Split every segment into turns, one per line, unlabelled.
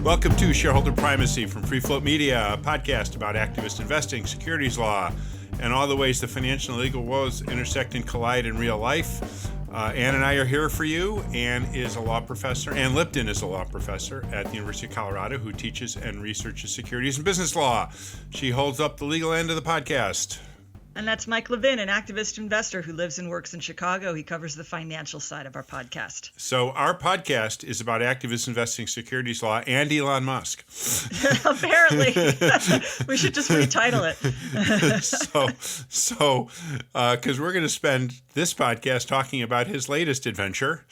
Welcome to Shareholder Primacy from Free Float Media, a podcast about activist investing, securities law, and all the ways the financial and legal worlds intersect and collide in real life. Ann and I are here for you. Ann is a law professor. Ann Lipton is a law professor at the University of Colorado who teaches and researches securities and business law. She holds up the legal end of the podcast.
And that's Mike Levin, an activist investor who lives and works in Chicago. He covers the financial side of our podcast.
So our podcast is about activist investing, securities law, and Elon Musk.
Apparently. We should just retitle it.
Because we're going to spend this podcast talking about his latest adventure.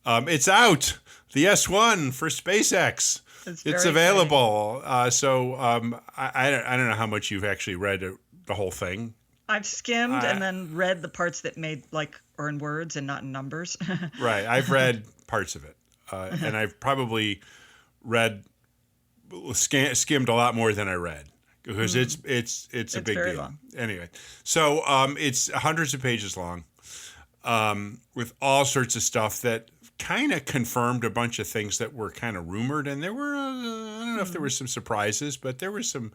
It's out, the S1 for SpaceX. It's available. I don't know how much you've actually read the whole thing.
I've skimmed and then read the parts that are in words and not in numbers.
Right. I've read parts of it. And I've probably skimmed a lot more than I read because it's a big deal.
Long.
Anyway, so it's hundreds of pages long with all sorts of stuff that kind of confirmed a bunch of things that were kind of rumored. And there were, I don't know if there were some surprises, but there were some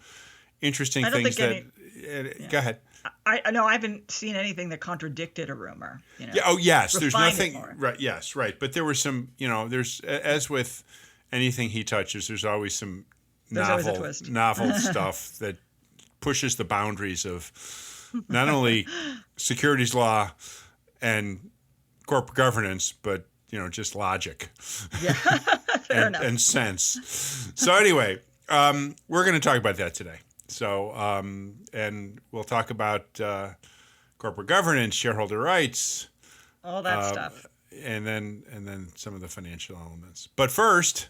interesting things Go ahead.
I know I haven't seen anything that contradicted a rumor. You know,
yeah. Oh, yes. There's nothing.
Right.
Yes. Right. But there were some. There's as with anything he touches, there's always some novel stuff that pushes the boundaries of not only securities law and corporate governance, but just logic.
Yeah. Fair enough.
And sense. So anyway, we're going to talk about that today. So, and we'll talk about corporate governance, shareholder rights,
all that stuff,
and then some of the financial elements. But first,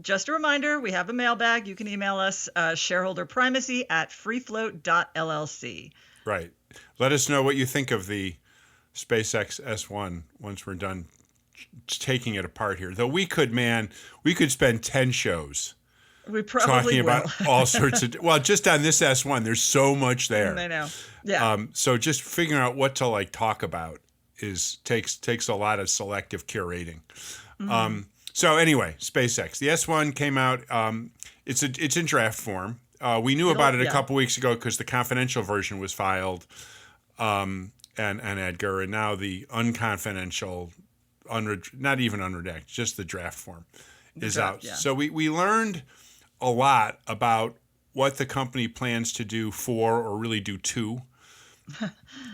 just a reminder: we have a mailbag. You can email us shareholderprimacy@freefloat.llc.
Right. Let us know what you think of the SpaceX S1 once we're done taking it apart here. Though we could spend 10 shows.
We probably
talking about all sorts of just on this S1, there's so much there.
I know. Yeah.
So just figuring out what to talk about takes a lot of selective curating. Mm-hmm. So anyway, SpaceX, the S1 came out. It's in draft form. We knew about it a couple weeks ago because the confidential version was filed, and Edgar, and now the unconfidential, not even unredacted, just the draft form is out. Yeah. So we learned a lot about what the company plans to do for, or really do to,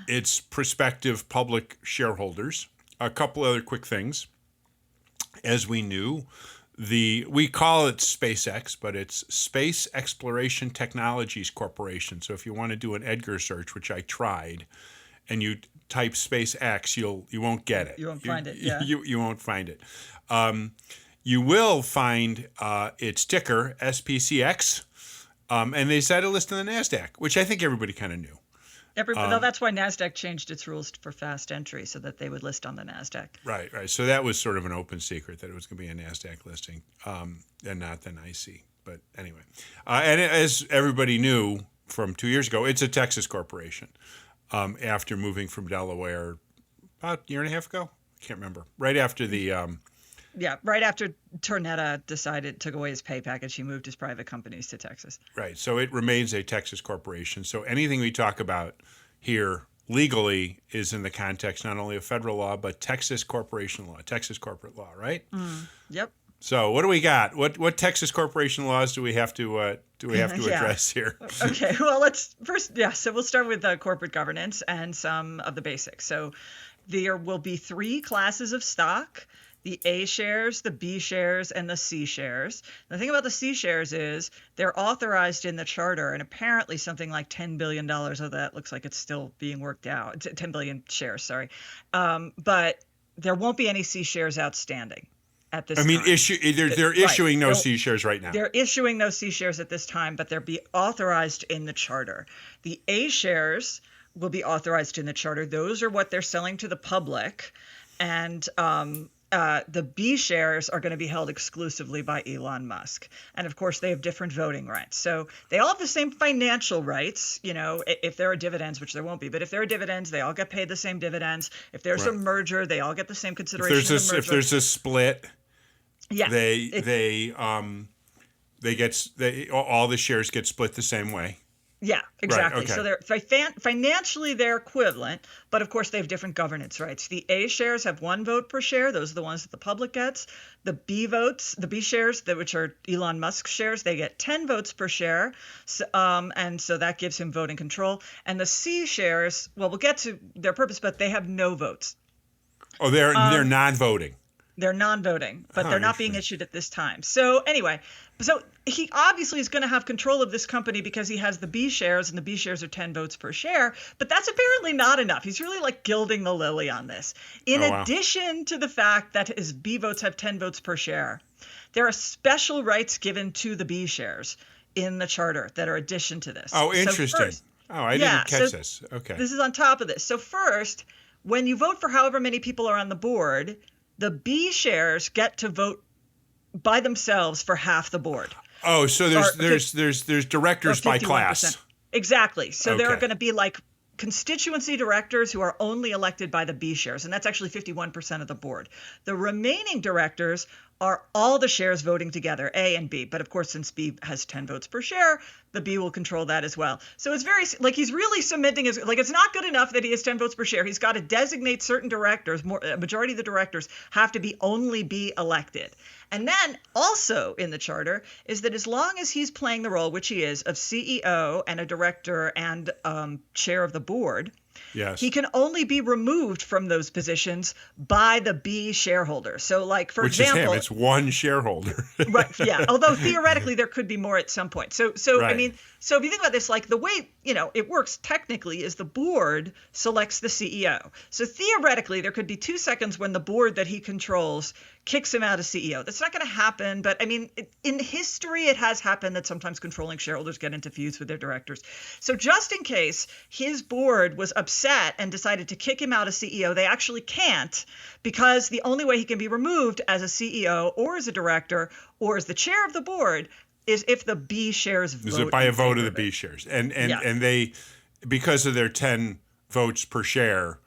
its prospective public shareholders. A couple other quick things. As we knew, we call it SpaceX, but it's Space Exploration Technologies Corporation. So if you want to do an Edgar search, which I tried, and you type SpaceX, you won't get it.
You won't find it. Yeah.
You won't find it. You will find its ticker, SPCX, and they decided to list on the NASDAQ, which I think everybody kind of knew.
No, that's why NASDAQ changed its rules for fast entry so that they would list on the NASDAQ.
Right. So that was sort of an open secret that it was going to be a NASDAQ listing and not the NYSE. But anyway, and as everybody knew from 2 years ago, it's a Texas corporation after moving from Delaware about a year and a half ago. I can't remember. Right after the...
right after Tornetta took away his pay package, he moved his private companies to Texas.
Right. So it remains a Texas corporation. So anything we talk about here legally is in the context not only of federal law, but Texas corporation law, Texas corporate law, right?
Yep.
So what do we got? What Texas corporation laws do we have to address here?
Okay. Well, let's first. Yeah. So we'll start with corporate governance and some of the basics. So there will be 3 classes of stock: the A shares, the B shares, and the C shares. The thing about the C shares is they're authorized in the charter, and apparently something like $10 billion of that looks like it's still being worked out. 10 billion shares, sorry. But there won't be any C shares outstanding at this time.
They're issuing no C shares right now.
They're issuing no C shares at this time, but they'll be authorized in the charter. The A shares will be authorized in the charter. Those are what they're selling to the public. And the B shares are going to be held exclusively by Elon Musk. And of course, they have different voting rights. So they all have the same financial rights. You know, if there are dividends, which there won't be, but if there are dividends, they all get paid the same dividends. If there's a merger, they all get the same consideration.
If there's a split,
Yeah.
All the shares get split the same way.
Yeah, exactly.
Right, okay.
So they're financially they're equivalent, but of course they have different governance rights. The A shares have 1 vote per share; those are the ones that the public gets. The B shares, which are Elon Musk shares, they get 10 votes per share, and so that gives him voting control. And the C shares, well, we'll get to their purpose, but they have no votes.
Oh, they're non-voting.
They're non-voting, but they're not being issued at this time. So anyway, he obviously is going to have control of this company because he has the B shares, and the B shares are 10 votes per share. But that's apparently not enough. He's really like gilding the lily on this. In addition to the fact that his B votes have 10 votes per share, there are special rights given to the B shares in the charter that are addition to this.
Oh, interesting.
So first,
I didn't catch this. Okay.
This is on top of this. So first, when you vote for however many people are on the board, the B shares get to vote by themselves for half the board.
Oh, so there's directors by class.
Exactly. So there are going to be like constituency directors who are only elected by the B shares, and that's actually 51% of the board. The remaining directors are all the shares voting together, A and B. But of course, since B has 10 votes per share, the B will control that as well. So it's very, like, he's really cementing his, like, it's not good enough that he has 10 votes per share. He's got to designate certain directors, a majority of the directors have to be only be elected. And then also in the charter is that as long as he's playing the role, which he is, of CEO and a director and chair of the board,
yes,
he can only be removed from those positions by the B shareholder. So, like, for example,
is him. It's one shareholder.
Right. Yeah. Although theoretically there could be more at some point. So right. I mean, so if you think about this, like the way, it works technically is the board selects the CEO. So theoretically there could be 2 seconds when the board that he controls kicks him out as CEO. That's not going to happen. But I mean, in history, it has happened that sometimes controlling shareholders get into feuds with their directors. So just in case his board was upset and decided to kick him out as CEO, they actually can't, because the only way he can be removed as a CEO or as a director or as the chair of the board is if the B shares vote.
Is it by a vote of the B shares? And they, because of their 10 votes per share,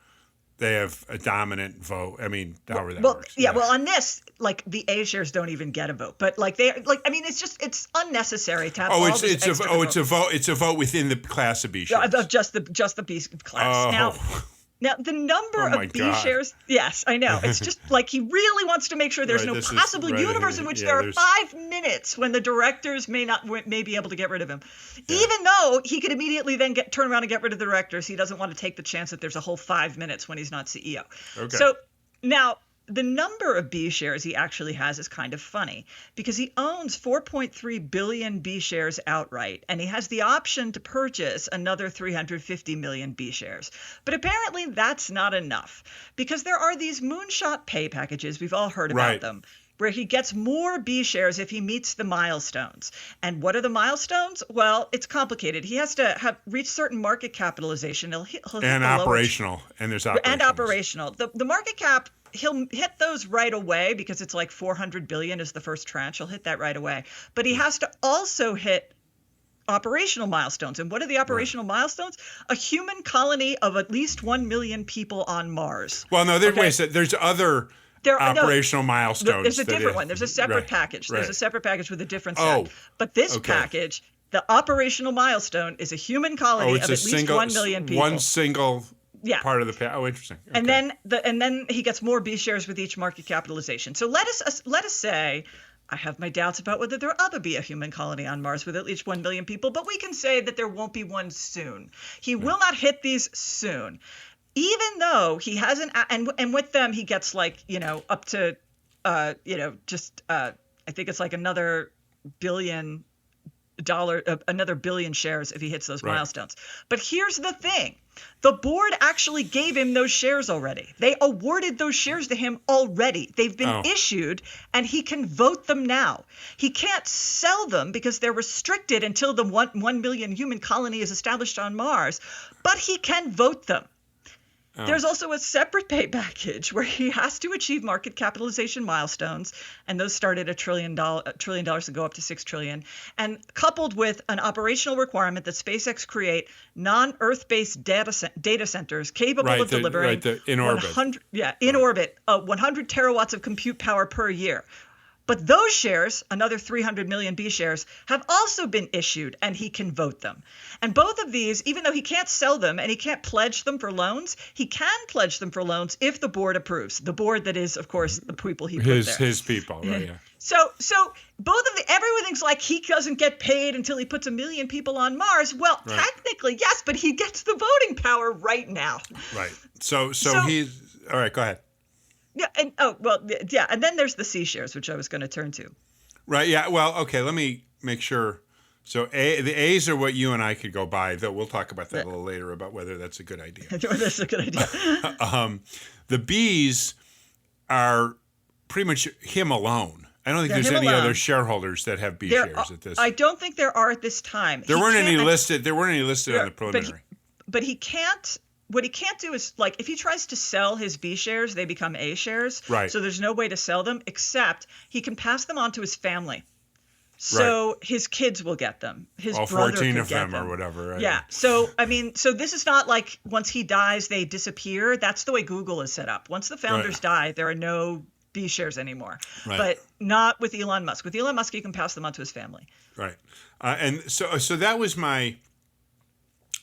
they have a dominant vote. I mean, however that works.
Yeah. Well, on this, like, the A shares don't even get a vote, but like I mean, it's unnecessary to have.
It's a vote within the class of B shares.
Of just the B class. Now the number of B shares. Yes, I know. It's just like he really wants to make sure there's no possible universe in which there are 5 minutes when the directors may be able to get rid of him, even though he could immediately then turn around and get rid of the directors. He doesn't want to take the chance that there's a whole 5 minutes when he's not CEO.
Okay.
So now, the number of B shares he actually has is kind of funny because he owns 4.3 billion B shares outright, and he has the option to purchase another 350 million B shares. But apparently that's not enough because there are these moonshot pay packages. We've all heard about them, where he gets more B shares if he meets the milestones. And what are the milestones? Well, it's complicated. He has to reach certain market capitalization. He'll hit
operational. And there's operational.
And operational. The market cap, he'll hit those right away because it's like 400 billion is the first tranche. He'll hit that right away. But he has to also hit operational milestones. And what are the operational milestones? A human colony of at least 1 million people on Mars.
Well, no, wait a second. There's other operational milestones.
There's a different one. There's a separate package. There's a separate package with a different set. But this package, the operational milestone, is a human colony of at least 1 million people.
One single part of the interesting. Okay.
And then he gets more B shares with each market capitalization. So let us say, I have my doubts about whether there will be a human colony on Mars with at least 1 million people, but we can say that there won't be one soon. He will not hit these soon, even though he hasn't. And with them, he gets up to I think it's like another $1 billion shares if he hits those milestones. But here's the thing. The board actually gave him those shares already. They awarded those shares to him already. They've been issued, and he can vote them now. He can't sell them because they're restricted until the 1 million human colony is established on Mars, but he can vote them. There's also a separate pay package where he has to achieve market capitalization milestones, and those start at $1 trillion and go up to $6 trillion. And coupled with an operational requirement that SpaceX create non-Earth-based data centers capable of delivering
in orbit.
100 terawatts of compute power per year. But those shares, another 300 million B shares, have also been issued, and he can vote them. And both of these, even though he can't sell them and he can't pledge them for loans, he can pledge them for loans if the board approves. The board that is, of course, the people he put there.
His people, right? Yeah.
So both of everything's like he doesn't get paid until he puts 1 million people on Mars. Well,
right.
Technically, yes, but he gets the voting power right now.
Right. So he's all right. Go ahead.
Yeah, and and then there's the C shares, which I was going to turn to.
Right. Yeah. Well, okay. Let me make sure. So the A's are what you and I could go buy, though we'll talk about that a little later about whether that's a good idea.
That's a good idea.
The B's are pretty much him alone. I don't think there's any other shareholders that have B shares at this.
I don't think there are at this time.
There weren't any listed on the preliminary.
But he can't. What he can't do is, like, if he tries to sell his B shares, they become A shares.
Right.
So there's no way to sell them, except he can pass them on to his family. So his kids will get them. His
all
brother
14
could
of
get
them
them
or whatever. Right?
Yeah. So, I mean, so this is not like once he dies, they disappear. That's the way Google is set up. Once the founders die, there are no B shares anymore. Right. But not with Elon Musk. With Elon Musk, you can pass them on to his family. Right.
And so that was my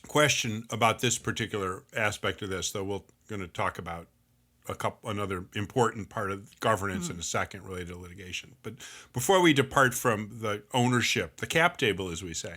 question about this particular aspect of this, though we're going to talk about another important part of governance in a second related to litigation. But before we depart from the ownership, the cap table, as we say,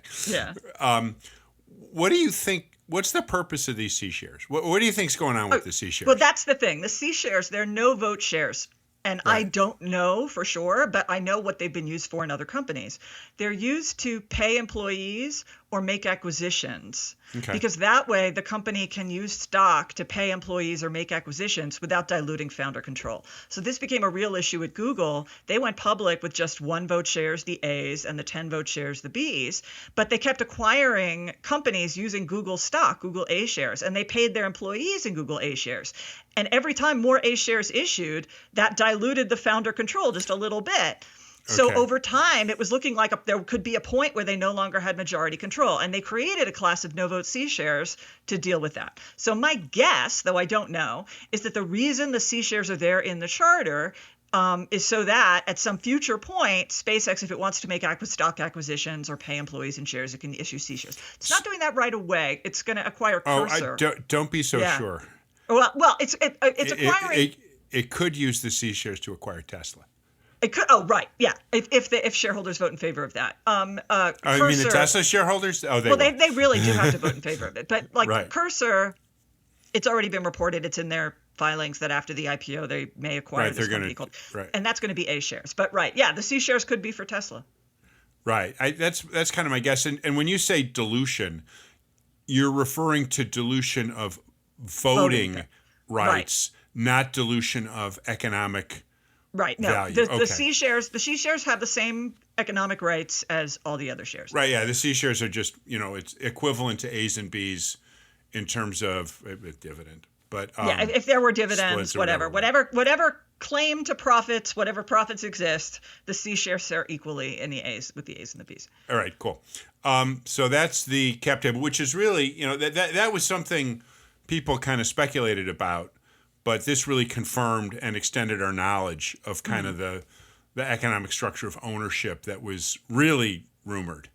what do you think? What's the purpose of these C shares? What do you think's going on with the C shares?
Well, that's the thing. The C shares, they're no vote shares. And I don't know for sure, but I know what they've been used for in other companies. They're used to pay employees or make acquisitions. Okay. Because that way the company can use stock to pay employees or make acquisitions without diluting founder control. So this became a real issue at Google. They went public with just 1 vote shares, the A's, and the 10 vote shares, the B's. But they kept acquiring companies using Google stock, Google A shares, and they paid their employees in Google A shares. And every time more A shares issued, that diluted the founder control just a little bit. So over time, it was looking like there could be a point where they no longer had majority control. And they created a class of no-vote C shares to deal with that. So my guess, though I don't know, is that the reason the C shares are there in the charter is so that at some future point, SpaceX, if it wants to make stock acquisitions or pay employees in shares, it can issue C shares. It's not doing that right away. It's going to acquire Cursor.
Don't be so sure.
Well, it's acquiring.
It could use the C shares to acquire Tesla.
It could. Oh, right. Yeah. If shareholders vote in favor of that.
Cursor, you mean the Tesla shareholders? Oh, they
really do have to vote in favor of it. But Cursor, it's already been reported. It's in their filings that after the IPO they may acquire this company called, and that's going to be A shares. But the C shares could be for Tesla.
Right. That's kind of my guess. And when you say dilution, you're referring to dilution of voting rights, not dilution of economic.
Right. No,
value.
The C shares have the same economic rights as all the other shares.
Right. Yeah. The C shares are just, it's equivalent to A's and B's in terms of dividend. But
if there were dividends, whatever claim to profits, whatever profits exist, the C shares are equally in the A's with the A's and the B's.
All right. Cool. So that's the cap table, which is really, that was something people kind of speculated about. But this really confirmed and extended our knowledge of kind of the economic structure of ownership that was really rumored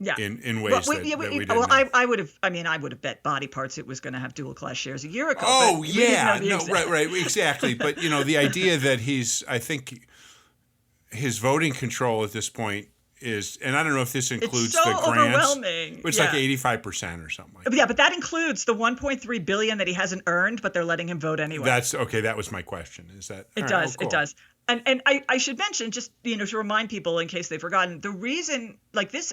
in ways that we didn't know.
I would have bet body parts it was going to have dual class shares a year ago.
Oh, yeah. Right, exactly. But, the idea that I think his voting control at this point is, and I don't know if this includes
the
grants.
Overwhelming.
It's like 85% or something like that.
Yeah, but that includes the $1.3 billion that he hasn't earned, but they're letting him vote anyway.
That's okay. That was my question. Is that
it? Does cool. It does? And I should mention, just to remind people in case they've forgotten, the reason this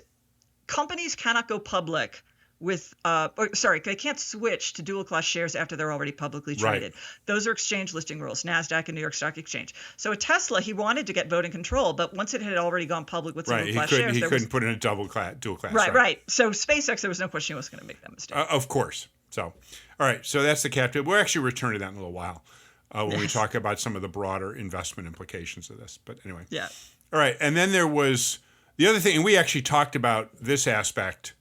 companies cannot go public with they can't switch to dual class shares after they're already publicly traded. Right. Those are exchange listing rules, NASDAQ and New York Stock Exchange. So at Tesla, he wanted to get voting control, but once it had already gone public with single class shares,
he couldn't put in a dual class.
Right. So SpaceX, there was no question he was going to make that mistake.
Of course. So, all right. So that's the cap table. We'll actually return to that in a little while when we talk about some of the broader investment implications of this. But anyway.
Yeah.
All right. And then there was the other thing, and we actually talked about this aspect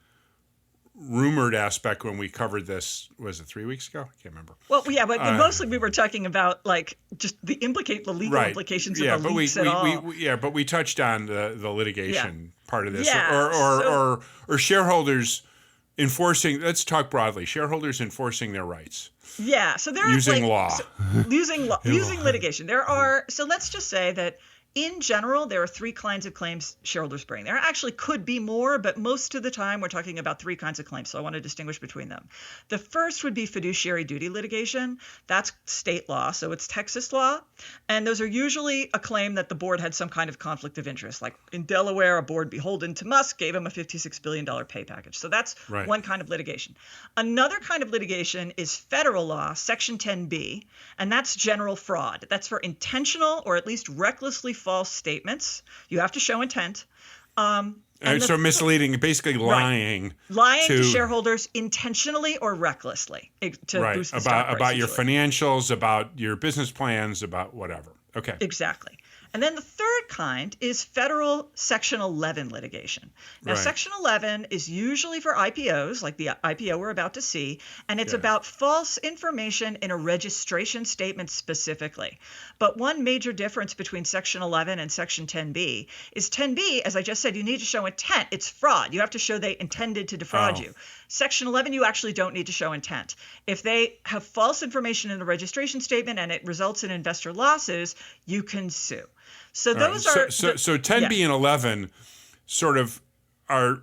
rumored aspect when we covered this. Was it 3 weeks ago? I can't remember.
Well, yeah, but mostly we were talking about like just the legal
Right.
implications
Yeah,
of the
but
leaks at all.
but we touched on the litigation part of this,
Yeah,
or shareholders enforcing. Let's talk broadly. Shareholders enforcing their rights.
Yeah, so there
Using law.
using litigation. There are, so let's just say that in general, there are three kinds of claims shareholders bring. There actually could be more, but most of the time we're talking about three kinds of claims, so I want to distinguish between them. The first would be fiduciary duty litigation. That's state law, so it's Texas law, and those are usually a claim that the board had some kind of conflict of interest. Like in Delaware, a board beholden to Musk gave him a $56 billion pay package. So that's one kind of litigation. Another kind of litigation is federal law, Section 10B, and that's general fraud. That's for intentional or at least recklessly false statements. You have to show intent.
So misleading, basically lying.
Lying to shareholders intentionally or recklessly to boost the stock price.
About your financials, about your business plans, about whatever. Okay.
Exactly. And then the third kind is federal Section 11 litigation. Now, Section 11 is usually for IPOs, like the IPO we're about to see, and it's about false information in a registration statement specifically. But one major difference between Section 11 and Section 10B is 10B, as I just said, you need to show intent. It's fraud. You have to show they intended to defraud you. Section 11, you actually don't need to show intent. If they have false information in the registration statement and it results in investor losses, you can sue. So those are
so 10B and 11 sort of are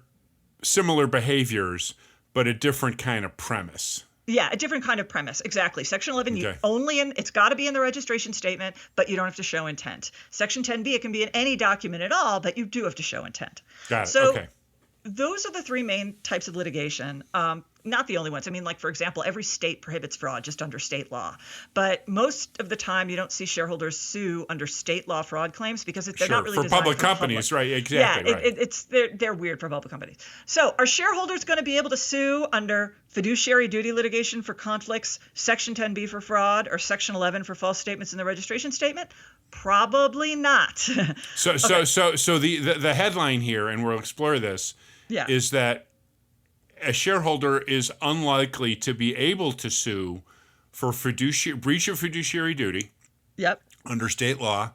similar behaviors, but a different kind of premise.
Yeah, a different kind of premise. Exactly. Section 11, it's got to be in the registration statement, but you don't have to show intent. Section 10B, it can be in any document at all, but you do have to show intent.
Got it.
So
okay.
Those are the three main types of litigation. Not the only ones. I mean, like, for example, every state prohibits fraud just under state law. But most of the time, you don't see shareholders sue under state law fraud claims because they're not really designed
public companies, right? Exactly.
Yeah, they're weird for public companies. So are shareholders going to be able to sue under fiduciary duty litigation for conflicts, Section 10B for fraud, or Section 11 for false statements in the registration statement? Probably not.
So the headline here, and we'll explore this, is that a shareholder is unlikely to be able to sue for breach of fiduciary duty under state law,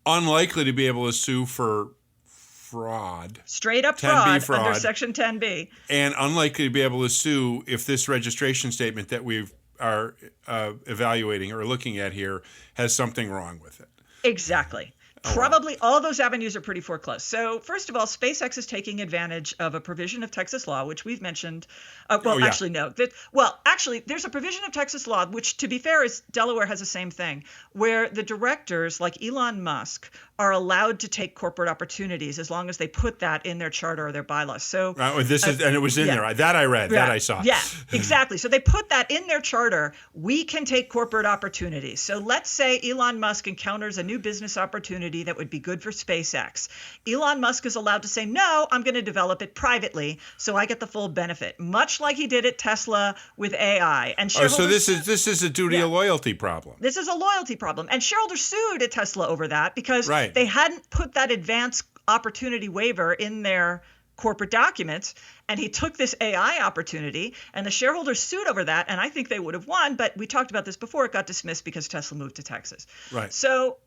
unlikely to be able to sue for fraud.
Straight up fraud under Section 10B.
And unlikely to be able to sue if this registration statement that we are evaluating or looking at here has something wrong with it.
Exactly. Probably all those avenues are pretty foreclosed. So first of all, SpaceX is taking advantage of a provision of Texas law, which we've mentioned. Actually, no. There's a provision of Texas law, which, to be fair, is Delaware has the same thing, where the directors, like Elon Musk, are allowed to take corporate opportunities as long as they put that in their charter or their bylaws. So
and it was in there. That I read. That I saw.
Yeah, exactly. So they put that in their charter. We can take corporate opportunities. So let's say Elon Musk encounters a new business opportunity that would be good for SpaceX. Elon Musk is allowed to say, no, I'm going to develop it privately so I get the full benefit, much like he did at Tesla with AI. And
so this is a duty of loyalty problem.
This is a loyalty problem. And shareholders sued at Tesla over that because they hadn't put that advance opportunity waiver in their corporate documents, and he took this AI opportunity, and the shareholders sued over that, and I think they would have won, but we talked about this before. It got dismissed because Tesla moved to Texas.
Right.
So,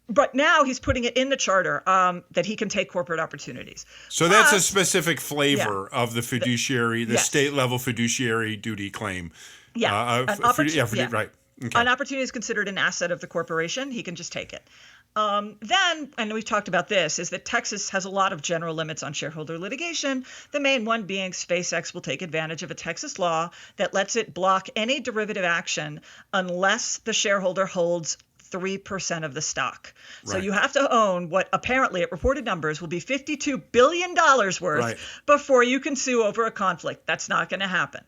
but now he's putting it in the charter that he can take corporate opportunities.
So that's a specific flavor of the fiduciary, the state-level fiduciary duty claim.
Yeah.
Right. Okay.
An opportunity is considered an asset of the corporation. He can just take it. Then, and we've talked about this, is that Texas has a lot of general limits on shareholder litigation, the main one being SpaceX will take advantage of a Texas law that lets it block any derivative action unless the shareholder holds 3% of the stock. So you have to own what apparently at reported numbers will be $52 billion worth before you can sue over a conflict. That's not going to happen.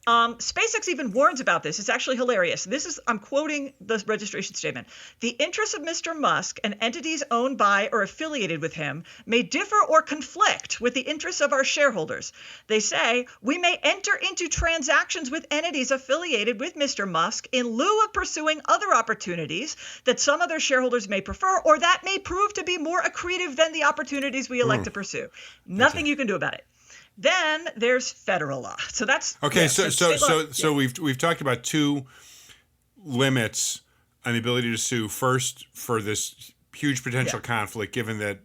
SpaceX even warns about this. It's actually hilarious. I'm quoting the registration statement. The interests of Mr. Musk and entities owned by or affiliated with him may differ or conflict with the interests of our shareholders. They say, we may enter into transactions with entities affiliated with Mr. Musk in lieu of pursuing other opportunities that some other shareholders may prefer or that may prove to be more accretive than the opportunities we elect to pursue. Nothing you can do about it. Then there's federal law. So that's
Okay.
yeah,
So
state law-
we've talked about two limits on the ability to sue. First, for this huge potential
Yeah.
conflict, given that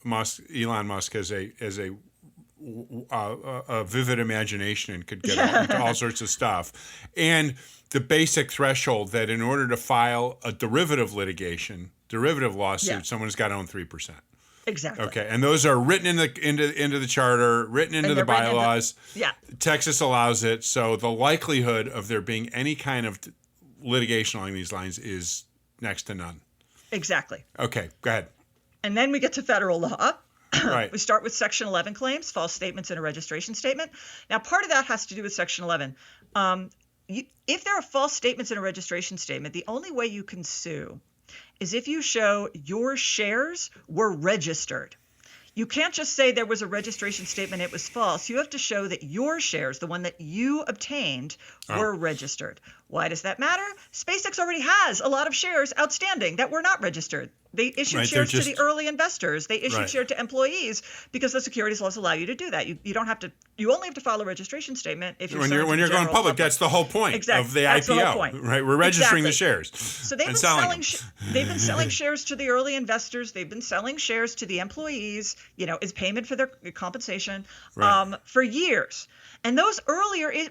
Elon Musk has a vivid imagination and could get into all sorts of stuff, and the basic threshold that in order to file a derivative lawsuit,
Yeah.
someone's got to own 3%.
Exactly.
Okay, and those are written into the charter, written into the
they're written into-
bylaws.
Yeah.
Texas allows it, so the likelihood of there being any kind of litigation along these lines is next to none.
Exactly.
Okay, go ahead.
And then we get to federal law.
Right.
We start with Section 11 claims, false statements in a registration statement. Now, part of that has to do with Section 11. If there are false statements in a registration statement, the only way you can sue is if you show your shares were registered. You can't just say there was a registration statement, it was false. You have to show that your shares, the one that you obtained, were registered. Why does that matter? SpaceX already has a lot of shares outstanding that were not registered. They issued shares to the early investors. They issued shares to employees because the securities laws allow you to do that. You don't have to. You only have to file a registration statement if you're
when you're going public. That's the whole point of the
That's
IPO,
the whole point.
right? We're registering the shares.
So they've been
selling
they've been selling shares to the early investors. They've been selling shares to the employees. As payment for their compensation for years. And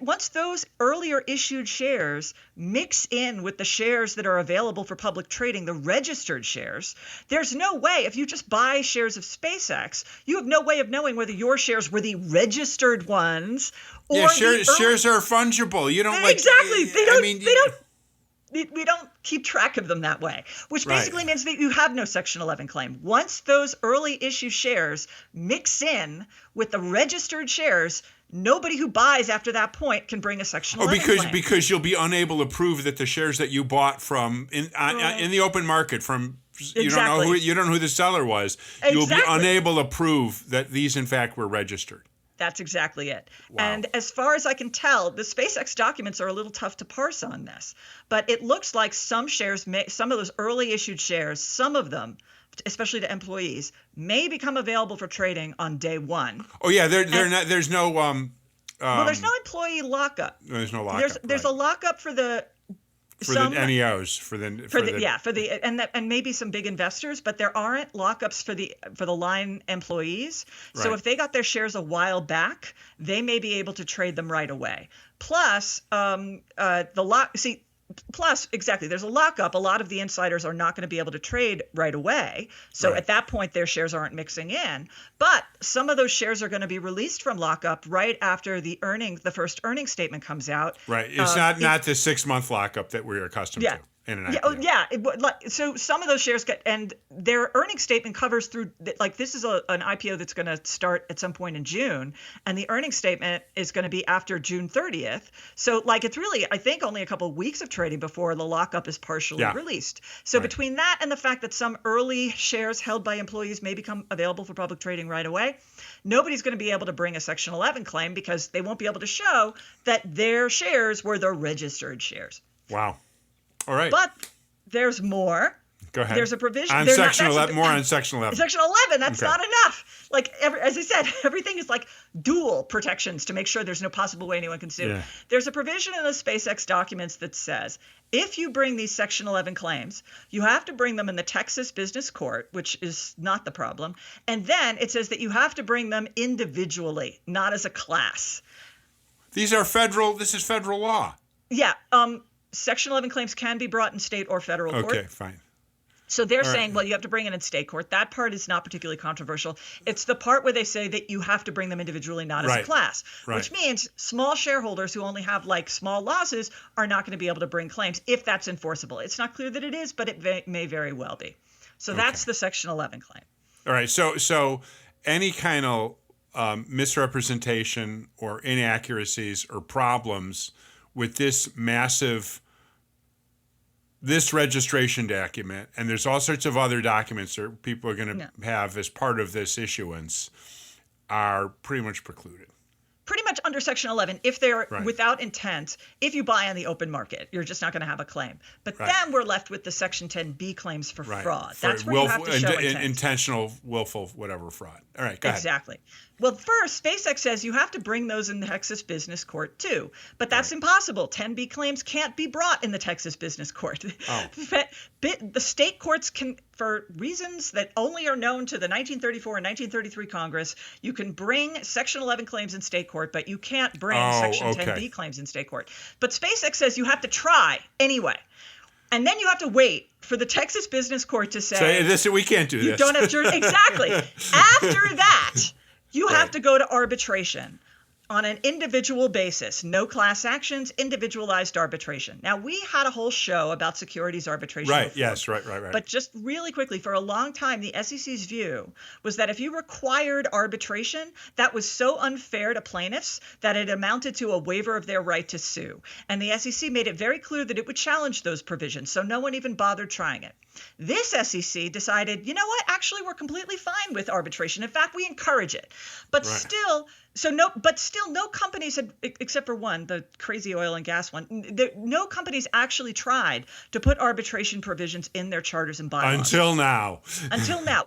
once those earlier issued shares mix in with the shares that are available for public trading, the registered shares, there's no way, if you just buy shares of SpaceX, you have no way of knowing whether your shares were the registered ones or
shares are fungible. You don't
exactly. We don't keep track of them that way, which basically means that you have no Section 11 claim. Once those early issue shares mix in with the registered shares, nobody who buys after that point can bring a Section 11 claim.
Because you'll be unable to prove that the shares that you bought from in the open market from you don't know who the seller was. Exactly. You'll be unable to prove that these in fact were registered.
That's exactly it.
Wow.
And as far as I can tell, the SpaceX documents are a little tough to parse on this. But it looks like some of those early issued shares, some of them, especially to employees, may become available for trading on day one.
Oh yeah, there's no
there's no employee lockup.
There's no lockup.
There's a lockup for the
NEOs
and maybe some big investors, but there aren't lockups for the line employees. So if they got their shares a while back, they may be able to trade them right away. Plus, exactly, there's a lockup. A lot of the insiders are not going to be able to trade right away. So at that point, their shares aren't mixing in. But some of those shares are going to be released from lockup right after the first earnings statement comes out.
Right. It's not the 6-month lockup that we're accustomed to. In an IPO.
So some of those shares and their earnings statement covers through, this is an IPO that's going to start at some point in June, and the earnings statement is going to be after June 30th. So it's really, I think, only a couple of weeks of trading before the lockup is partially released. So between that and the fact that some early shares held by employees may become available for public trading right away, nobody's going to be able to bring a Section 11 claim because they won't be able to show that their shares were the registered shares.
Wow. All right.
But there's more.
Go ahead.
There's a provision
on Section 11. More on Section 11.
Section 11. That's not enough. As I said, everything is dual protections to make sure there's no possible way anyone can sue. Yeah. There's a provision in the SpaceX documents that says if you bring these Section 11 claims, you have to bring them in the Texas Business Court, which is not the problem. And then it says that you have to bring them individually, not as a class.
This is federal law.
Yeah. Section 11 claims can be brought in state or federal court.
Okay, fine.
So they're saying, well, you have to bring it in state court. That part is not particularly controversial. It's the part where they say that you have to bring them individually, not as a class, which means small shareholders who only have small losses are not going to be able to bring claims if that's enforceable. It's not clear that it is, but it may very well be. So that's the Section 11 claim.
All right. So any kind of misrepresentation or inaccuracies or problems with this registration document, and there's all sorts of other documents that people are going to have as part of this issuance, are pretty much precluded.
Pretty much under Section 11 if they're
Right.
without intent. If you buy on the open market, you're just not going to have a claim. But
Right.
then we're left with the Section 10B claims for
Right.
fraud.
For
That's where you have to show intent.
intentional, willful, whatever fraud. All right, go ahead.
Exactly. Well, first, SpaceX says you have to bring those in the Texas Business Court too, but that's impossible. 10B claims can't be brought in the Texas Business Court.
Oh.
The state courts can, for reasons that only are known to the 1934 and 1933 Congress, you can bring Section 11 claims in state court, but you can't bring Section 10B claims in state court. But SpaceX says you have to try anyway. And then you have to wait for the Texas Business Court to say,
this, we can't do this.
You don't have jurisdiction. Exactly. After that, you have to go to arbitration on an individual basis. No class actions, individualized arbitration. Now, we had a whole show about securities arbitration.
Right,
before,
yes, right.
But just really quickly, for a long time, the SEC's view was that if you required arbitration, that was so unfair to plaintiffs that it amounted to a waiver of their right to sue. And the SEC made it very clear that it would challenge those provisions, so no one even bothered trying it. This SEC decided, you know what? Actually, we're completely fine with arbitration. In fact, we encourage it. But still, no companies had, except for one, the crazy oil and gas one, no companies actually tried to put arbitration provisions in their charters and bylaws.
Until now.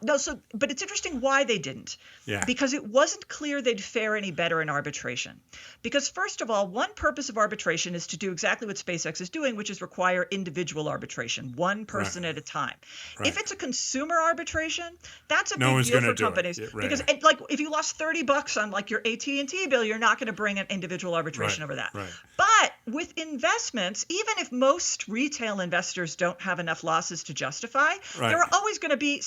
No, but it's interesting why they didn't.
Yeah.
Because it wasn't clear they'd fare any better in arbitration. Because first of all, one purpose of arbitration is to do exactly what SpaceX is doing, which is require individual arbitration, one person at a time. Right. If it's a consumer arbitration, that's a big deal for companies. Because like if you lost $30 on like your AT&T bill, you're not going to bring an individual arbitration over that.
Right.
But with investments, even if most retail investors don't have enough losses to justify, there are always going to be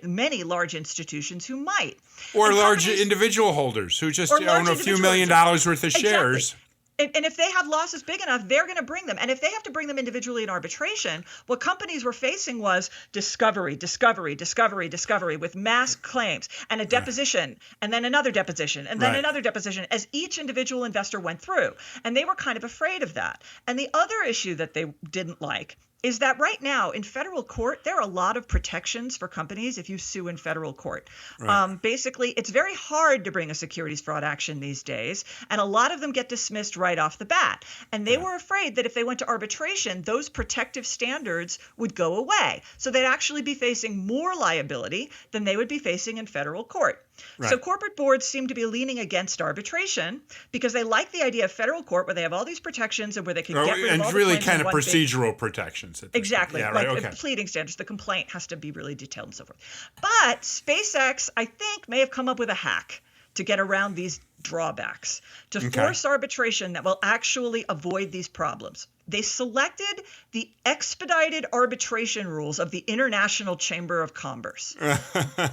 many large institutions who might.
Or large individual holders who just own a few $1 million worth of shares.
And if they have losses big enough, they're going to bring them. And if they have to bring them individually in arbitration, what companies were facing was discovery with mass claims and a deposition and then another deposition and then another deposition as each individual investor went through. And they were kind of afraid of that. And the other issue that they didn't like is that right now in federal court, there are a lot of protections for companies if you sue in federal court. Right. Basically, it's very hard to bring a securities fraud action these days, and a lot of them get dismissed right off the bat. And they were afraid that if they went to arbitration, those protective standards would go away. So they'd actually be facing more liability than they would be facing in federal court. Right. So corporate boards seem to be leaning against arbitration because they like the idea of federal court where they have all these protections and where they can get rid of all the
really
claims
kind of procedural
big...
protections.
Exactly.
Yeah,
like pleading standards. The complaint has to be really detailed and so forth. But SpaceX, I think, may have come up with a hack to get around these drawbacks, to force arbitration that will actually avoid these problems. They selected the expedited arbitration rules of the International Chamber of Commerce.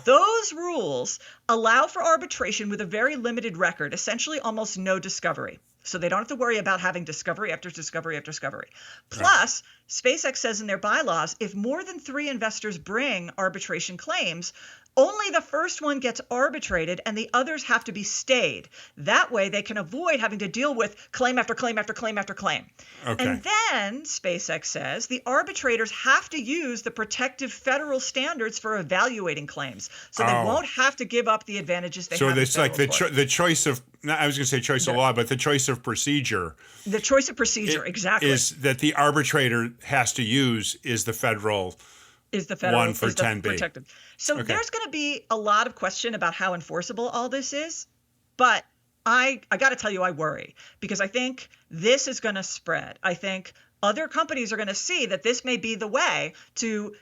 Those rules allow for arbitration with a very limited record, essentially almost no discovery. So they don't have to worry about having discovery after discovery after discovery. Plus, SpaceX says in their bylaws, if more than 3 investors bring arbitration claims, only the first one gets arbitrated and the others have to be stayed. That way they can avoid having to deal with claim after claim after claim after claim. Okay. And then, SpaceX says, the arbitrators have to use the protective federal standards for evaluating claims. So they won't have to give up the advantages they have. So it's like
the choice of, I was going to say choice of law, but the choice of procedure.
The choice of procedure, exactly.
Is that the arbitrator has to use is the federal one for 10B.
Protected. So there's going to be a lot of question about how enforceable all this is, but I got to tell you, I worry because I think this is going to spread. I think other companies are going to see that this may be the way to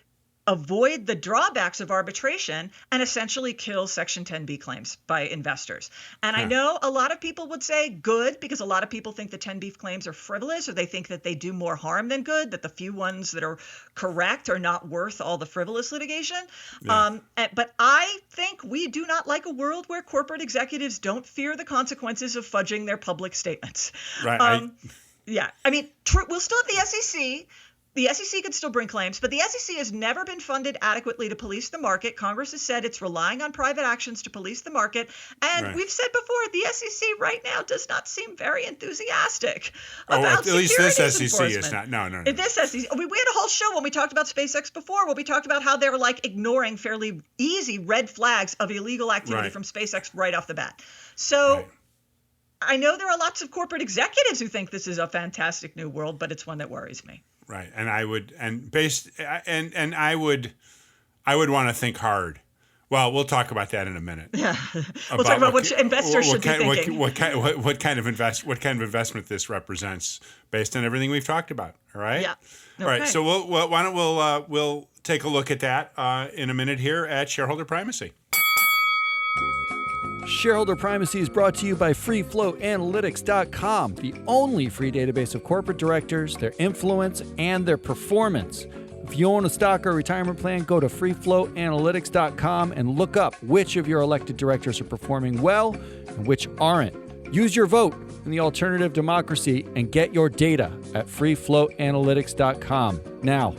avoid the drawbacks of arbitration and essentially kill Section 10B claims by investors. And I know a lot of people would say good because a lot of people think the 10B claims are frivolous or they think that they do more harm than good, that the few ones that are correct are not worth all the frivolous litigation. Yeah. But I think we do not like a world where corporate executives don't fear the consequences of fudging their public statements. Right. I mean, we'll still have the SEC. The SEC could still bring claims, but the SEC has never been funded adequately to police the market. Congress has said it's relying on private actions to police the market. And we've said before, the SEC right now does not seem very enthusiastic about securities enforcement. At least this SEC is not. No. This SEC, we had a whole show when we talked about SpaceX before, where we talked about how they were like ignoring fairly easy red flags of illegal activity from SpaceX right off the bat. So I know there are lots of corporate executives who think this is a fantastic new world, but it's one that worries me.
Right. And I would I would want to think hard. Well, we'll talk about that in a minute.
Yeah, we'll talk about what investors should be thinking.
What kind of investment this represents based on everything we've talked about. All right.
Yeah. Okay.
All right. So why don't we'll take a look at that in a minute here at Shareholder Primacy.
Shareholder Primacy is brought to you by FreeFlowAnalytics.com, the only free database of corporate directors, their influence, and their performance. If you own a stock or retirement plan, go to FreeFlowAnalytics.com and look up which of your elected directors are performing well and which aren't. Use your vote in the alternative democracy and get your data at FreeFlowAnalytics.com. Now,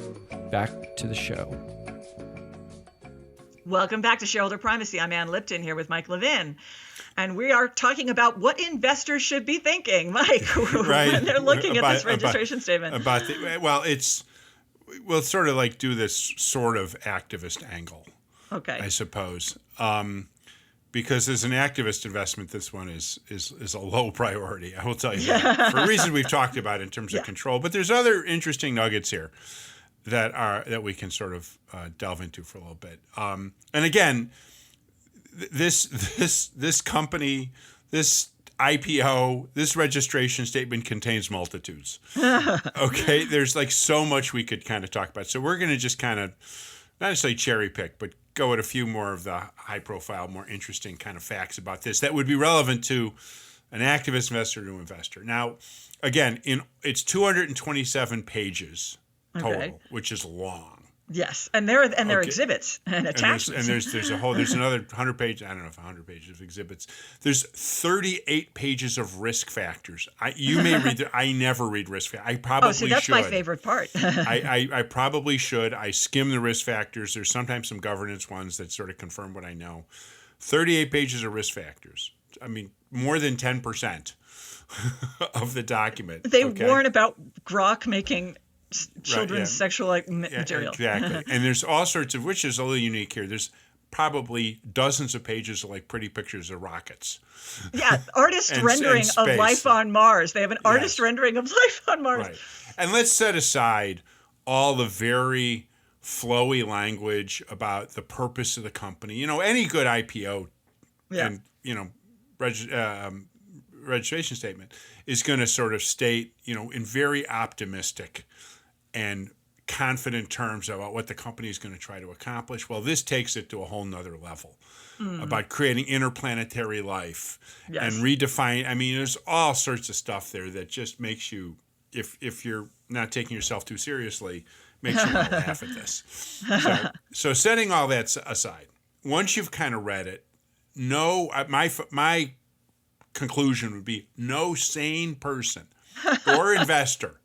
back to the show.
Welcome back to Shareholder Primacy. I'm Ann Lipton here with Mike Levin. And we are talking about what investors should be thinking, Mike,
right.
when they're looking at this registration statement.
We'll sort of like do this sort of activist angle,
okay,
I suppose. Because as an activist investment, this one is a low priority. I will tell you that for reasons we've talked about in terms of control. But there's other interesting nuggets here that we can sort of delve into for a little bit. And again, this company, this IPO, this registration statement contains multitudes. Okay, there's like so much we could kind of talk about. So we're going to just kind of not necessarily cherry pick, but go at a few more of the high profile, more interesting kind of facts about this that would be relevant to an activist investor to investor. Now, again, it's 227 pages total, which is long.
Yes, and there are exhibits and attachments.
And there's another 100 pages. I don't know if 100 pages of exhibits. There's 38 pages of risk factors. You may read that. I never read risk factors. I probably should.
That's my favorite part.
I probably should. I skim the risk factors. There's sometimes some governance ones that sort of confirm what I know. 38 pages of risk factors. I mean, more than 10% of the document.
They warn about Grok making children's sexual material.
Exactly. And there's all sorts of, which is a little unique here. There's probably dozens of pages of like pretty pictures of rockets.
Yeah, artist rendering of life on Mars. They have an artist rendering of life on Mars.
Right. And let's set aside all the very flowy language about the purpose of the company. You know, any good IPO and, you know, registration statement is going to sort of state, you know, in very optimistic and confident terms about what the company is going to try to accomplish. Well, this takes it to a whole nother level about creating interplanetary life and redefining. I mean, there's all sorts of stuff there that just makes you, if you're not taking yourself too seriously, makes you want to laugh at this. So setting all that aside, once you've kind of read it, my conclusion would be no sane person or investor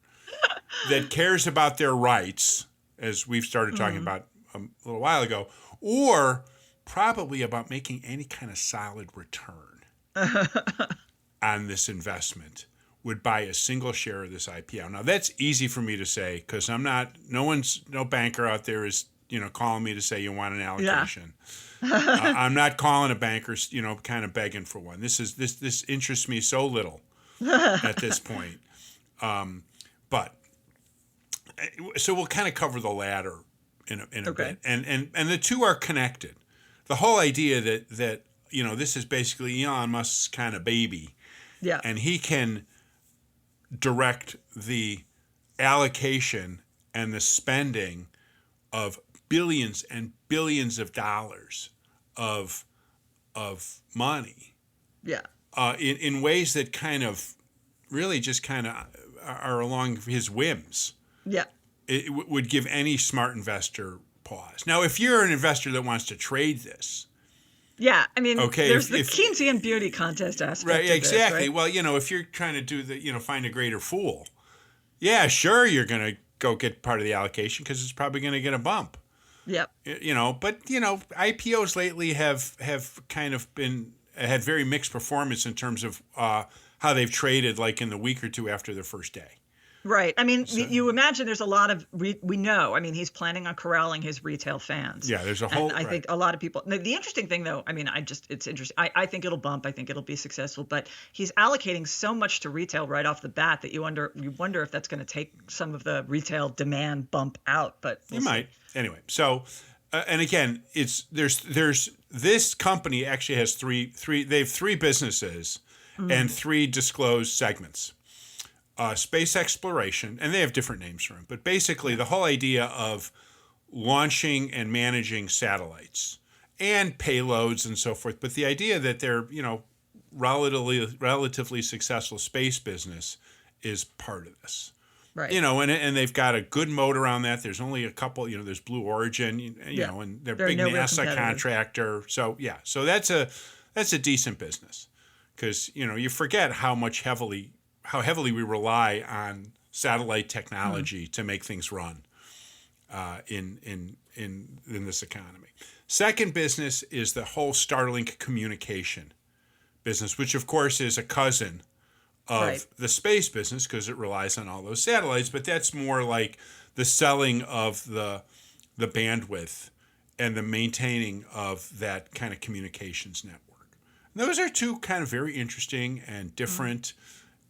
that cares about their rights, as we've started talking about a little while ago, or probably about making any kind of solid return on this investment, would buy a single share of this IPO. Now, that's easy for me to say because no banker out there is, you know, calling me to say you want an allocation. I'm not calling a banker, you know, kind of begging for one. This interests me so little at this point. So we'll kind of cover the latter in a bit, and the two are connected. The whole idea that you know, this is basically Elon Musk's kind of baby, and he can direct the allocation and the spending of billions and billions of dollars of money, in ways that kind of really just kind of are along his whims.
Yeah,
it would give any smart investor pause. Now, if you're an investor that wants to trade this,
I mean, there's the Keynesian beauty contest aspect.
Right, exactly.
This, right?
Well, you know, if you're trying to do find a greater fool, sure, you're going to go get part of the allocation because it's probably going to get a bump.
Yep.
You know, but you know, IPOs lately have kind of had very mixed performance in terms of how they've traded, like in the week or two after their first day.
Right. I mean, you imagine there's a lot of we know. I mean, he's planning on corralling his retail fans.
Yeah, there's a whole.
And I think a lot of people. The interesting thing, though, I mean, it's interesting. I think it'll bump. I think it'll be successful. But he's allocating so much to retail right off the bat that you wonder if that's going to take some of the retail demand bump out. But
you might anyway. So, and again, there's this company actually has three. They have three businesses and three disclosed segments. Space exploration, and they have different names for them, but basically the whole idea of launching and managing satellites and payloads and so forth. But the idea that they're, relatively successful space business is part of this.
right.
And they've got a good moat around that. There's only a couple, there's Blue Origin, and they're a big NASA contractor. So so that's a decent business because, you forget how heavily we rely on satellite technology to make things run in this economy. Second business is the whole Starlink communication business, which of course is a cousin of the space business because it relies on all those satellites, but that's more like the selling of the bandwidth and the maintaining of that kind of communications network. And those are two kind of very interesting and different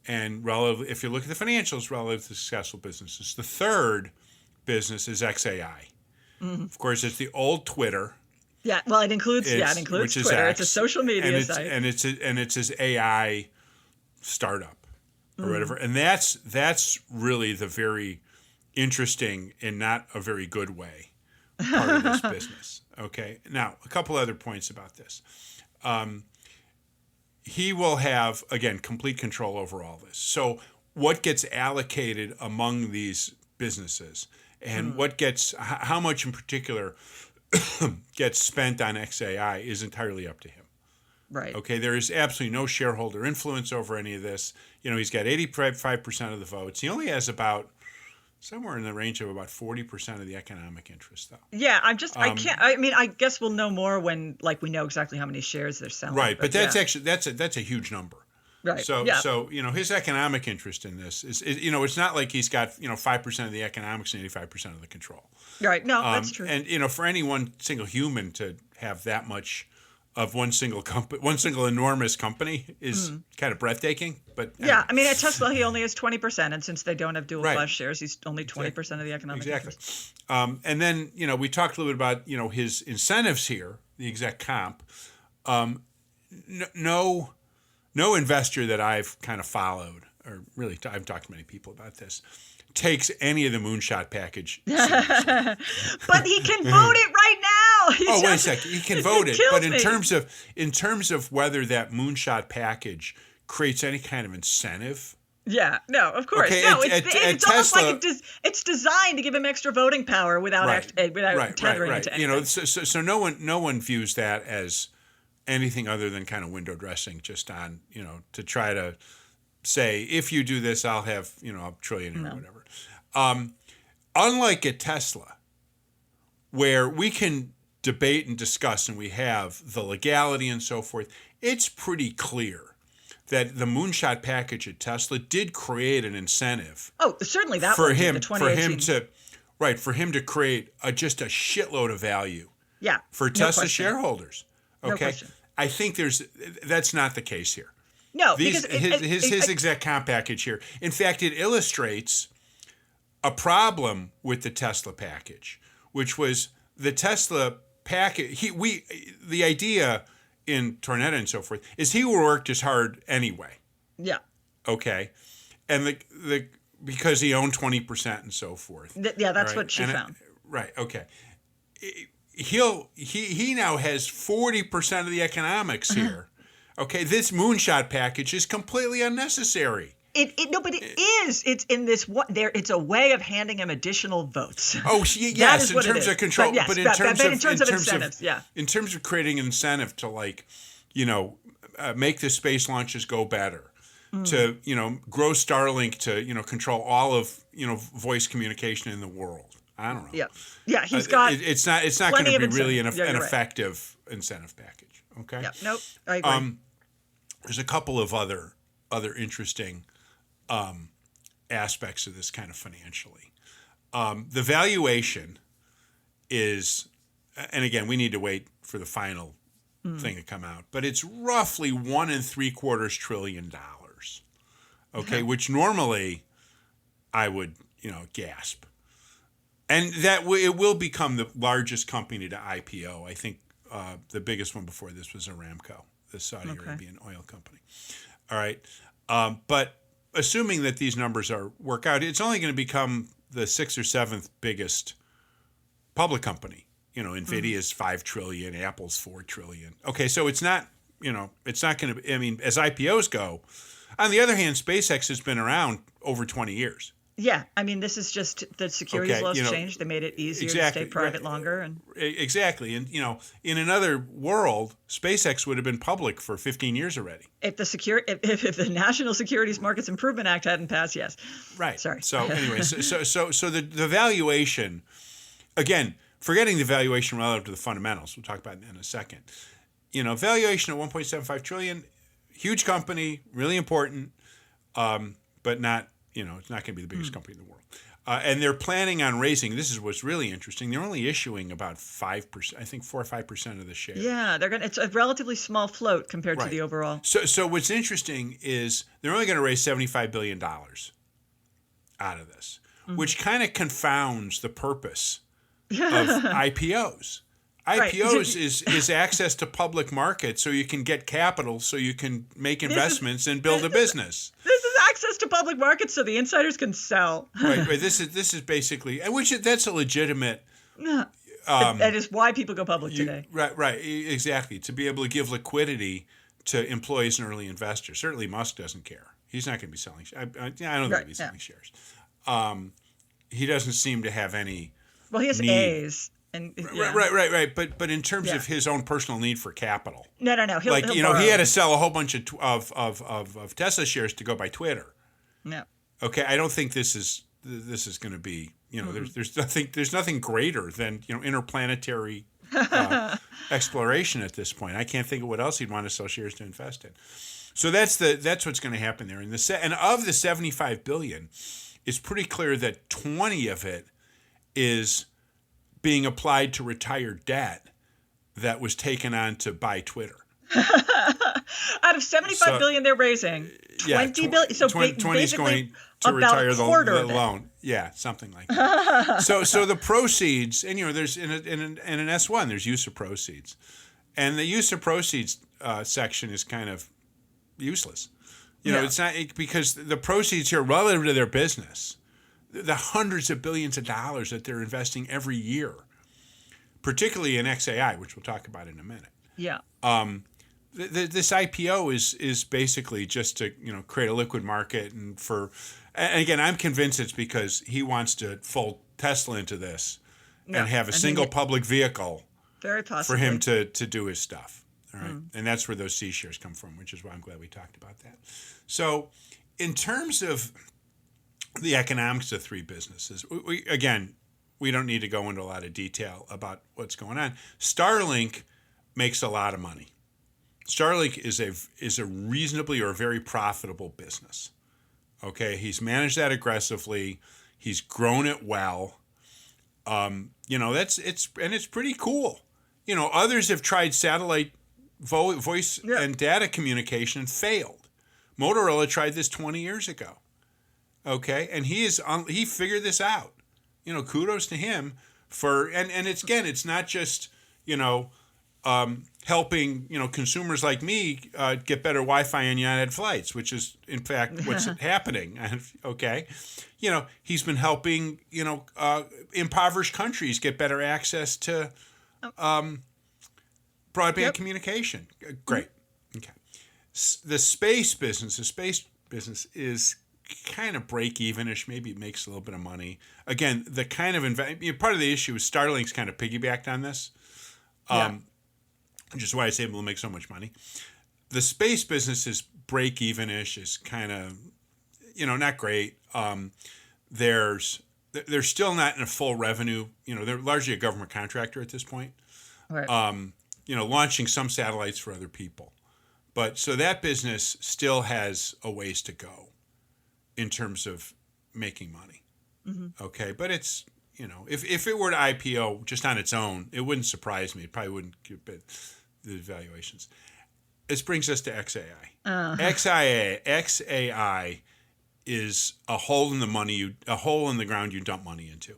and relative, if you look at the financials, relative to successful businesses. The third business is XAI. Of course, it's the old Twitter.
Yeah, well, it includes Twitter. It's a social media site,
and it's his AI startup or whatever. And that's really the very interesting and not a very good way part of this business. Okay, now a couple other points about this. He will have, again, complete control over all this. So what gets allocated among these businesses and how much in particular gets spent on XAI is entirely up to him.
right.
Okay, there is absolutely no shareholder influence over any of this. He's got 85% of the votes. He only has about somewhere in the range of about 40% of the economic interest, though.
Yeah, I guess we'll know more when, we know exactly how many shares they're selling.
Right, but that's actually that's a huge number.
Right.
So his economic interest in this is it's not like he's got 5% of the economics and 85% of the control.
Right. No, that's true.
And for any one single human to have that much of one single enormous company is kind of breathtaking. But
yeah, I mean, at Tesla, he only has 20%, and since they don't have dual class shares, he's only 20% of the economic interest.
And then we talked a little bit about his incentives here, the exec comp. No investor that I've kind of followed, or really I've talked to many people about this, takes any of the moonshot package seriously.
But he can vote it right now.
Wait a second. He can vote it, but in terms of whether that moonshot package creates any kind of incentive.
Yeah, no, of course.
Okay,
no, it's almost like it's designed to give him extra voting power without tethering it to anything.
So no one views that as anything other than kind of window dressing, just on to try to say, if you do this, I'll have a trillion or whatever. Unlike at Tesla, where we can debate and discuss, and we have the legality and so forth, it's pretty clear that the moonshot package at Tesla did create an incentive.
Oh, certainly that
for
was
him,
the 2018.
for him to create just a shitload of value.
Yeah,
for Tesla shareholders. Okay,
no question.
I think that's not the case here.
No,
because his exec comp package here. In fact, it illustrates a problem with the Tesla package, which was the Tesla package. The idea in Tornetta and so forth is he worked as hard anyway.
Yeah.
Okay, and because he owned 20% and so forth.
That's what she found.
Right. Okay. He now has 40% of the economics here. Okay, this moonshot package is completely unnecessary.
But it is. It's in this it's a way of handing him additional votes.
Oh, yes, in terms of control, but in terms of
incentives,
in terms of creating incentive to make the space launches go better, to grow Starlink to control all of voice communication in the world. I don't know.
Yeah, he's got.
It's not going to be really an effective incentive package. Okay.
Yeah. Nope. I agree.
There's a couple of other interesting aspects of this kind of financially. The valuation is, and again, we need to wait for the final thing to come out, but it's roughly $1.75 trillion. Okay, which normally I would, gasp. And that it will become the largest company to IPO. I think the biggest one before this was Aramco, the Saudi Arabian oil company. All right, but assuming that these numbers work out, it's only going to become the 6th or 7th biggest public company. Nvidia's $5 trillion, Apple's $4 trillion. Okay, so it's not, it's not going to. I mean, as IPOs go. On the other hand, SpaceX has been around over 20 years.
Yeah, I mean, this is just the securities laws changed. They made it easier to stay private longer, and
exactly. And in another world, SpaceX would have been public for 15 years already.
If the National Securities Markets Improvement Act hadn't passed, yes.
Right.
Sorry.
So anyway, so the valuation, again, forgetting the valuation relative to the fundamentals, we'll talk about it in a second. Valuation at 1.75 trillion, huge company, really important, but not. It's not going to be the biggest company in the world. And they're planning on raising, this is what's really interesting, they're only issuing about 5%, I think 4 or 5% of the shares.
Yeah, it's a relatively small float compared to the overall.
So what's interesting is they're only going to raise $75 billion out of this, which kind of confounds the purpose of IPOs. IPOs is access to public markets so you can get capital so you can make investments and build a business.
This is access to public markets so the insiders can sell.
Right. This is basically, that's a legitimate.
That is why people go public today.
Right. Exactly. To be able to give liquidity to employees and early investors. Certainly Musk doesn't care. He's not going to be selling. I don't think he'll be selling shares. He doesn't seem to have any.
Well, he has
need.
A's. And,
Right. But in terms of his own personal need for capital,
no. He'll
he had to sell a whole bunch of Tesla shares to go buy Twitter.
No.
Okay, I don't think this is going to be. There's nothing greater than interplanetary exploration at this point. I can't think of what else he'd want to sell shares to invest in. So that's what's going to happen there. And of the $75 billion, it's pretty clear that 20 of it is being applied to retire debt that was taken on to buy Twitter.
Out of $75 billion they're raising, $20 billion. So
20 is going to retire the loan. Yeah, something like that. so the proceeds, and there's in an S1 there's use of proceeds, and the use of proceeds section is kind of useless. It's not because the proceeds here relative to their business. The hundreds of billions of dollars that they're investing every year, particularly in XAI, which we'll talk about in a minute.
Yeah.
This IPO is basically just to create a liquid market, and again, I'm convinced it's because he wants to fold Tesla into this and have a single public vehicle
very possibly
for him to do his stuff. All right, and that's where those C shares come from, which is why I'm glad we talked about that. So, in terms of the economics of three businesses. We don't need to go into a lot of detail about what's going on. Starlink makes a lot of money. Starlink is a reasonably or very profitable business. Okay, he's managed that aggressively. He's grown it well. It's pretty cool. Others have tried satellite voice and data communication and failed. Motorola tried this 20 years ago. Okay, and he figured this out. Kudos to him for it's not just helping consumers like me get better Wi-Fi on United flights, which is in fact what's happening. Okay, he's been helping impoverished countries get better access to broadband communication. Great. Okay, the space business is kind of break-even-ish. Maybe it makes a little bit of money. Again, the kind of part of the issue is Starlink's kind of piggybacked on this, which is why it's able to make so much money. The space business is break-even-ish, is kind of, not great. They're still not in a full revenue. They're largely a government contractor at this point.
Right.
Launching some satellites for other people, but so that business still has a ways to go in terms of making money. Okay, but it's, if it were to IPO just on its own, it wouldn't surprise me. It probably wouldn't give it the valuations. This brings us to XAI. XAI is a hole in the ground you dump money into.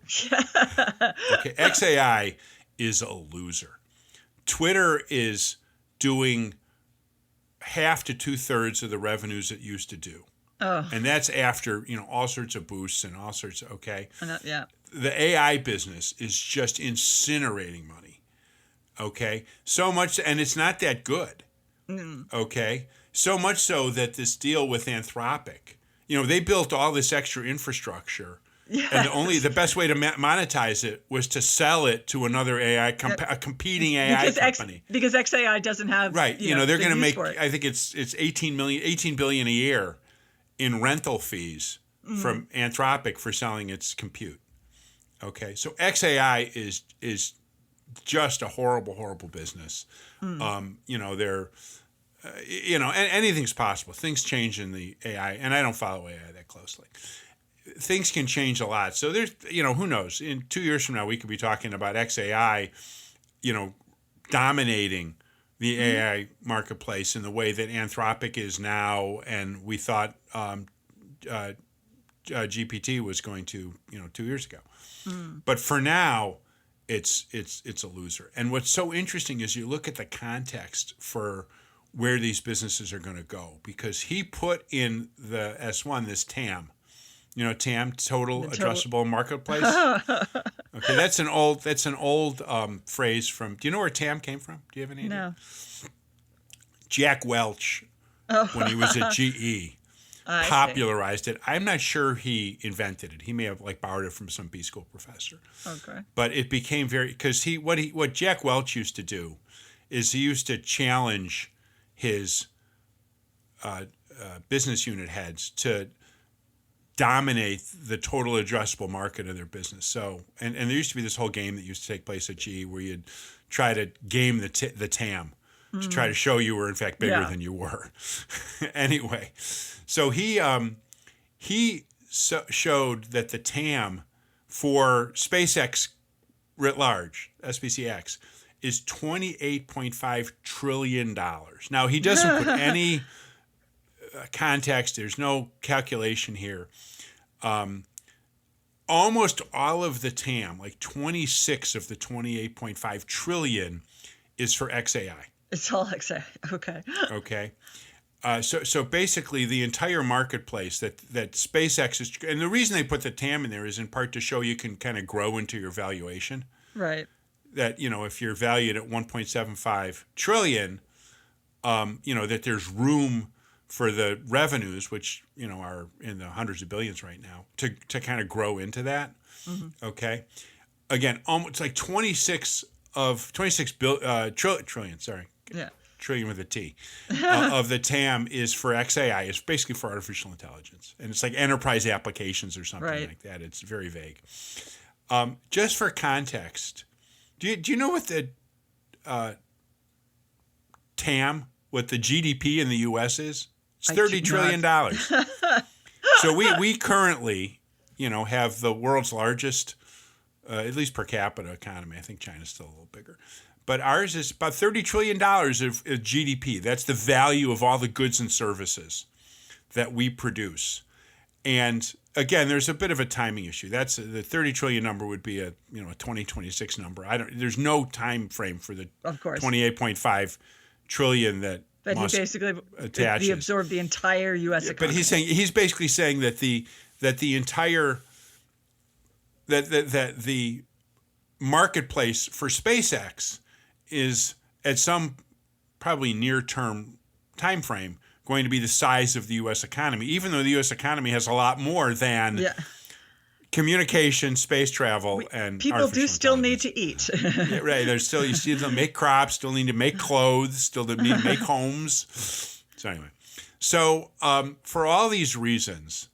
Okay, XAI is a loser. Twitter is doing half to 2/3 of the revenues it used to do.
Oh.
And that's after, all sorts of boosts and all sorts of, okay.
Yeah.
The AI business is just incinerating money. Okay. So much, and it's not that good. Okay. So much so that this deal with Anthropic, they built all this extra infrastructure. Yes. And the best way to monetize it was to sell it to another AI, a competing AI company.
Because XAI doesn't have
right. They're going to make. I think it's 18 billion a year in rental fees from Anthropic for selling its compute. Okay, so XAI is just a horrible business. They're. Anything's possible. Things change in the AI, and I don't follow AI that closely. Things can change a lot. So there's, who knows? In 2 years from now, we could be talking about XAI, dominating the AI marketplace in the way that Anthropic is now, and we thought GPT was going to, 2 years ago. But for now, it's a loser. And what's so interesting is you look at the context for where these businesses are going to go, because he put in the S1 this TAM. TAM, total addressable marketplace. Okay, that's an old phrase from. Do you know where TAM came from? Do you have any idea?
No.
Jack Welch, when he was at GE, popularized it. I'm not sure he invented it. He may have borrowed it from some B school professor.
Okay.
But it became because what Jack Welch used to do is he used to challenge his business unit heads to dominate the total addressable market of their business. So, and there used to be this whole game that used to take place at GE where you'd try to game the TAM to try to show you were in fact bigger than you were. Anyway, so he showed that the TAM for SpaceX writ large, SpaceX, is $28.5 trillion. Now, he doesn't put any context. There's no calculation here. Almost all of the TAM, 26 of the 28.5 trillion, is for XAI.
It's all XAI. Okay.
Okay. So basically, the entire marketplace that SpaceX is, and the reason they put the TAM in there is in part to show you can kind of grow into your valuation.
Right.
That if you're valued at 1.75 trillion, that there's room for the revenues, which are in the hundreds of billions right now, to kind of grow into that. Okay, again, almost 26 trillion. Sorry, trillion with a T of the TAM is for XAI. It's basically for artificial intelligence, and it's like enterprise applications or something like that. It's very vague. Just for context, do you know what the TAM, what the GDP in the U.S. is? It's $30 trillion. So we currently, have the world's largest, at least per capita economy. I think China's still a little bigger. But ours is about $30 trillion of GDP. That's the value of all the goods and services that we produce. And again, there's a bit of a timing issue. That's the 30 trillion number would be a 2026 number. There's no time frame for the 28.5 trillion that
he basically he absorbed the entire U.S. economy.
But he's basically saying that the marketplace for SpaceX is at some probably near-term time frame going to be the size of the U.S. economy, even though the U.S. economy has a lot more than communication, space travel, and
people do still need to eat.
Yeah, right. There's still, you see them make crops, still need to make clothes, still need to make homes. So anyway, for all these reasons,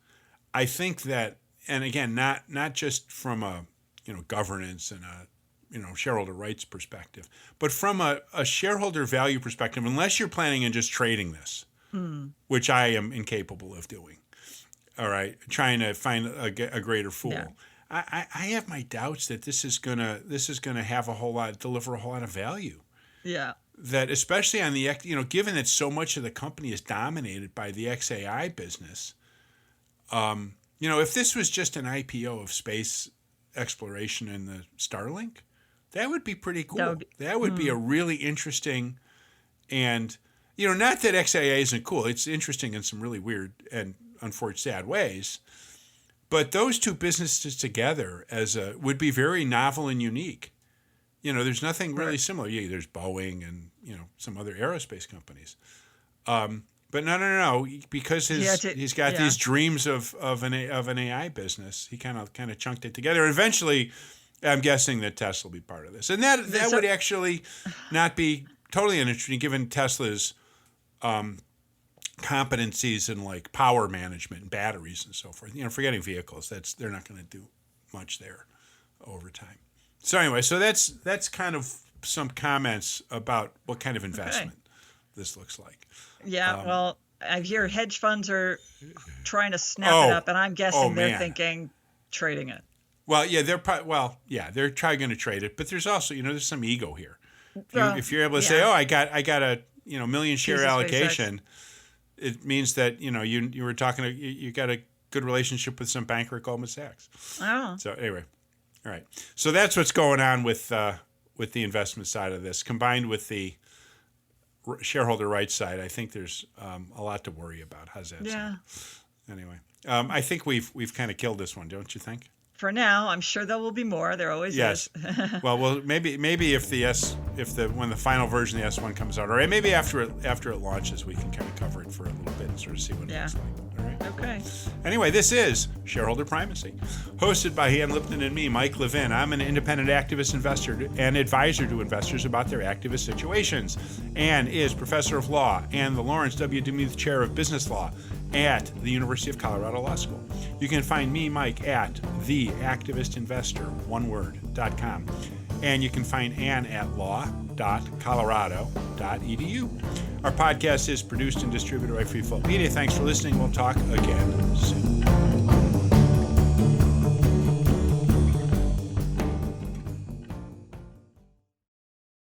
I think that, and again, not just from a governance and a shareholder rights perspective, but from a shareholder value perspective, unless you're planning on just trading this, which I am incapable of doing. All right, trying to find a greater fool.
Yeah.
I have my doubts that this is gonna have deliver a whole lot of value.
Yeah.
That especially on the, given that so much of the company is dominated by the XAI business, if this was just an IPO of space exploration and the Starlink, that would be pretty cool. That would be a really interesting, and not that XAI isn't cool. It's interesting in some really weird and unfortunate sad ways, but those two businesses together would be very novel and unique. There's nothing really similar. Yeah, there's Boeing and some other aerospace companies, but no. Because he's got these dreams of an AI business. He kind of chunked it together. Eventually, I'm guessing that Tesla will be part of this, and that would actually not be totally uninteresting given Tesla's competencies in like power management and batteries and so forth. Forgetting vehicles, they're not going to do much there over time. So anyway, that's kind of some comments about what kind of investment this looks like.
Yeah, well, I hear hedge funds are trying to snap it up, and I'm guessing they're thinking trading it.
Well, yeah, they're probably going to trade it, but there's also there's some ego here. If you're able to say, I got a million share allocation, it means that you were talking you got a good relationship with some banker at Goldman Sachs.
Oh.
So anyway, all right. So that's what's going on with the investment side of this, combined with the shareholder rights side. I think there's a lot to worry about. How's that sound? Anyway, I think we've kind of killed this one, don't you think?
For now, I'm sure there will be more. There always is.
Well, maybe if when the final version of the S1 comes out, or maybe after it launches, we can kind of cover it for a little bit and sort of see what it looks like. All right.
Okay.
Anyway, this is Shareholder Primacy, hosted by Ann Lipton and me, Mike Levin. I'm an independent activist investor and advisor to investors about their activist situations. Ann is professor of law and the Lawrence W. Demuth Chair of Business Law at the University of Colorado Law School. You can find me, Mike, at theactivistinvestor.com. And you can find Ann at law.colorado.edu. Our podcast is produced and distributed by Free Flow Media. Thanks for listening. We'll talk again soon.